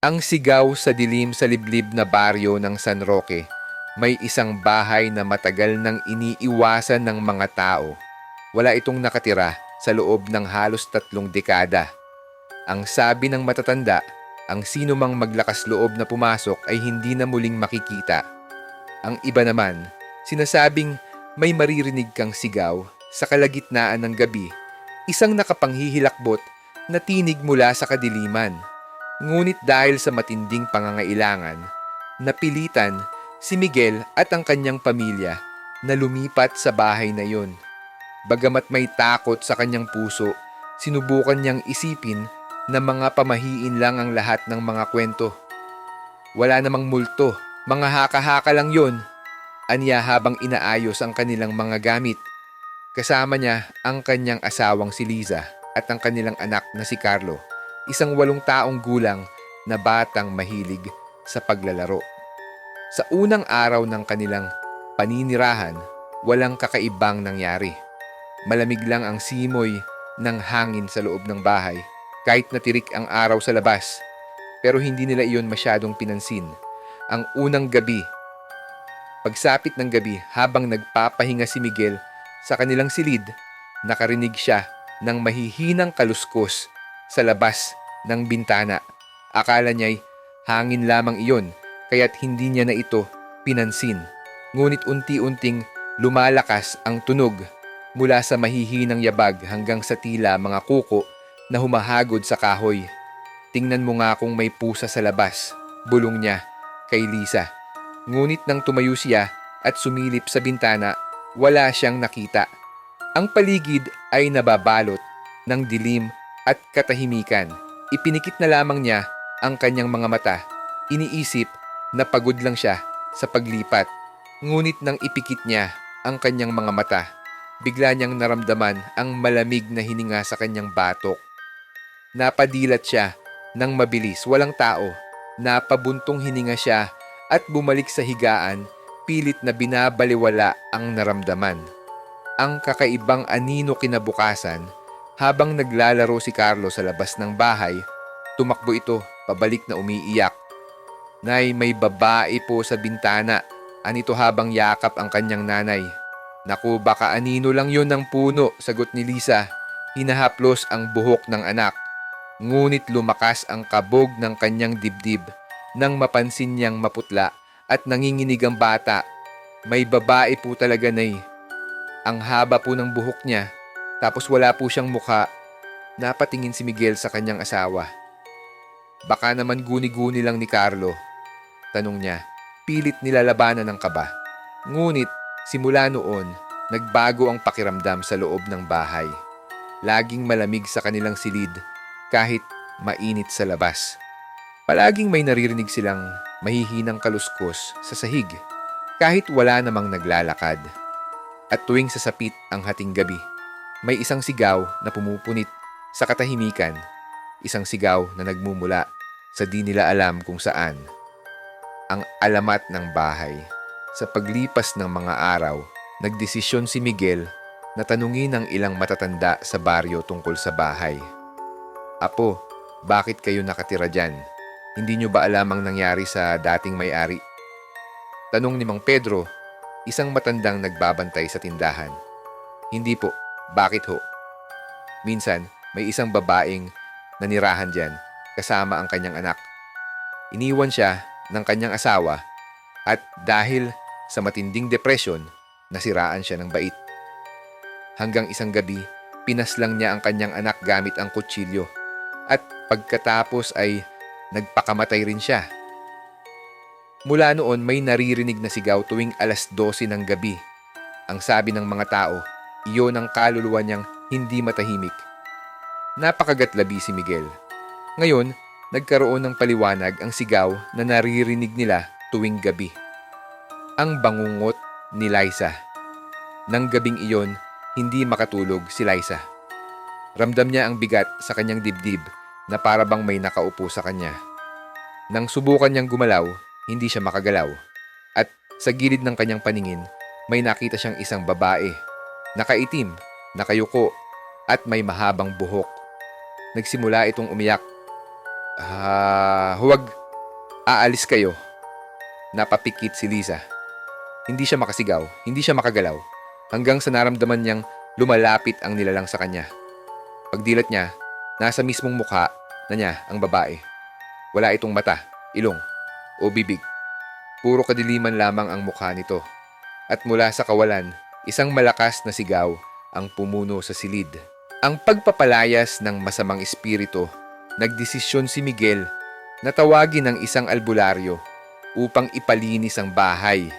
Ang sigaw sa dilim sa liblib na baryo ng San Roque, may isang bahay na matagal nang iniiwasan ng mga tao. Wala itong nakatira sa loob ng halos 3 dekada. Ang sabi ng matatanda, ang sino mang maglakas loob na pumasok ay hindi na muling makikita. Ang iba naman, sinasabing may maririnig kang sigaw sa kalagitnaan ng gabi, isang nakapanghihilakbot na tinig mula sa kadiliman. Ngunit dahil sa matinding pangangailangan, napilitan si Miguel at ang kanyang pamilya na lumipat sa bahay na iyon. Bagamat may takot sa kanyang puso, sinubukan niyang isipin na mga pamahiin lang ang lahat ng mga kwento. Wala namang multo, mga haka-haka lang yon. Aniya habang inaayos ang kanilang mga gamit. Kasama niya ang kanyang asawang si Liza at ang kanilang anak na si Carlo, isang 8 taong gulang na batang mahilig sa paglalaro. Sa unang araw ng kanilang paninirahan, walang kakaibang nangyari. Malamig lang ang simoy ng hangin sa loob ng bahay kahit natirik ang araw sa labas. Pero hindi nila iyon masyadong pinansin. Ang unang gabi, pagsapit ng gabi habang nagpapahinga si Miguel sa kanilang silid, nakarinig siya ng mahihinang kaluskos sa labas ng bintana. Akala niya'y hangin lamang iyon kaya't hindi niya na ito pinansin. Ngunit unti-unting lumalakas ang tunog mula sa mahihinang yabag hanggang sa tila mga kuko na humahagod sa kahoy. Tingnan mo nga kung may pusa sa labas, bulong niya kay Lisa. Ngunit nang tumayo siya at sumilip sa bintana, wala siyang nakita. Ang paligid ay nababalot ng dilim at katahimikan. Ipinikit na lamang niya ang kanyang mga mata. Iniisip na pagod lang siya sa paglipat. Ngunit nang ipikit niya ang kanyang mga mata, bigla niyang naramdaman ang malamig na hininga sa kanyang batok. Napadilat siya ng mabilis, walang tao. Napabuntong hininga siya at bumalik sa higaan, pilit na binabaliwala ang naramdaman. Ang kakaibang anino kinabukasan, habang naglalaro si Carlo sa labas ng bahay, tumakbo ito pabalik na umiiyak. Nay, may babae po sa bintana, anito habang yakap ang kanyang nanay. Naku, baka anino lang yon ng puno, sagot ni Lisa. Hinahaplos ang buhok ng anak. Ngunit lumakas ang kabog ng kanyang dibdib nang mapansin niyang maputla at nanginginig ang bata. May babae po talaga, Nay. Ang haba po ng buhok niya, tapos wala po siyang mukha. Napatingin si Miguel sa kanyang asawa. Baka naman guni-guni lang ni Carlo, tanong niya. Pilit nilalabanan ng kaba. Ngunit simula noon, nagbago ang pakiramdam sa loob ng bahay. Laging malamig sa kanilang silid kahit mainit sa labas. Palaging may naririnig silang mahihinang kaluskos sa sahig kahit wala namang naglalakad. At tuwing sasapit ang hating gabi, may isang sigaw na pumupunit sa katahimikan, isang sigaw na nagmumula sa di nila alam kung saan. Ang alamat ng bahay. Sa paglipas ng mga araw, nagdesisyon si Miguel na tanungin ang ilang matatanda sa baryo tungkol sa bahay. Apo, bakit kayo nakatira dyan? Hindi nyo ba alam ang nangyari sa dating may-ari? Tanong ni Mang Pedro, isang matandang nagbabantay sa tindahan. Hindi po, bakit ho? Minsan, may isang babaeng nanirahan dyan kasama ang kanyang anak. Iniwan siya ng kanyang asawa at dahil sa matinding depresyon, nasiraan siya ng bait. Hanggang isang gabi, pinaslang niya ang kanyang anak gamit ang kutsilyo at pagkatapos ay nagpakamatay rin siya. Mula noon may naririnig na sigaw tuwing 12:00 ng gabi. Ang sabi ng mga tao, iyon ang kaluluwa niyang hindi matahimik. Napakagatlabi si Miguel. Ngayon, nagkaroon ng paliwanag ang sigaw na naririnig nila tuwing gabi. Ang bangungot ni Liza. Nang gabing iyon, hindi makatulog si Liza. Ramdam niya ang bigat sa kanyang dibdib na para bang may nakaupo sa kanya. Nang subukan niyang gumalaw, hindi siya makagalaw. At sa gilid ng kanyang paningin, may nakita siyang isang babae. Nakaitim, nakayuko, at may mahabang buhok. Nagsimula itong umiyak. Huwag aalis kayo. Napapikit si Liza. Hindi siya makasigaw, hindi siya makagalaw, hanggang sa naramdaman niyang lumalapit ang nilalang sa kanya. Pagdilat niya, nasa mismong mukha na niya ang babae. Wala itong mata, ilong, o bibig. Puro kadiliman lamang ang mukha nito. At mula sa kawalan, isang malakas na sigaw ang pumuno sa silid. Ang pagpapalayas ng masamang espiritu, nagdesisyon si Miguel na tawagin ang isang albularyo upang ipalinis ang bahay.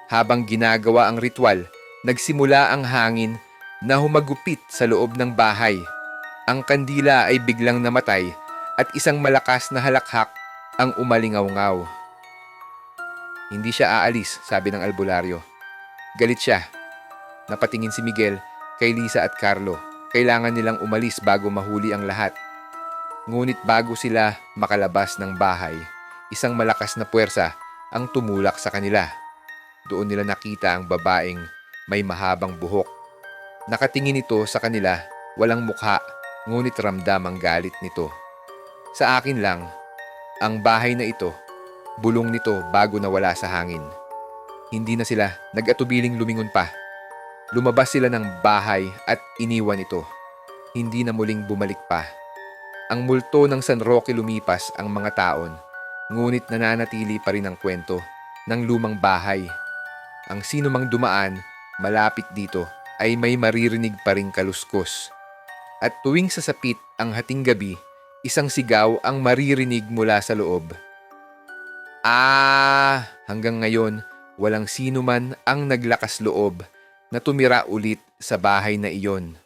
Habang ginagawa ang ritual, nagsimula ang hangin na humagupit sa loob ng bahay. Ang kandila ay biglang namatay at isang malakas na halakhak ang umalingaw-ngaw. Hindi siya aalis, sabi ng albularyo. Galit siya. Napatingin si Miguel kay Lisa at Carlo. Kailangan nilang umalis bago mahuli ang lahat. Ngunit bago sila makalabas ng bahay, isang malakas na puwersa ang tumulak sa kanila. Doon nila nakita ang babaeng may mahabang buhok. Nakatingin ito sa kanila, walang mukha, ngunit ramdam ang galit nito. Sa akin lang, ang bahay na ito, bulong nito bago nawala sa hangin. Hindi na sila nag-atubiling lumingon pa. Lumabas sila ng bahay at iniwan ito. Hindi na muling bumalik pa. Ang multo ng San Roque lumipas ang mga taon, ngunit nananatili pa rin ang kwento ng lumang bahay. Ang sino mang dumaan malapit dito ay may maririnig pa ring kaluskos. At tuwing sasapit ang hating gabi, isang sigaw ang maririnig mula sa loob. Hanggang ngayon, walang sino man ang naglakas loob na tumira ulit sa bahay na iyon.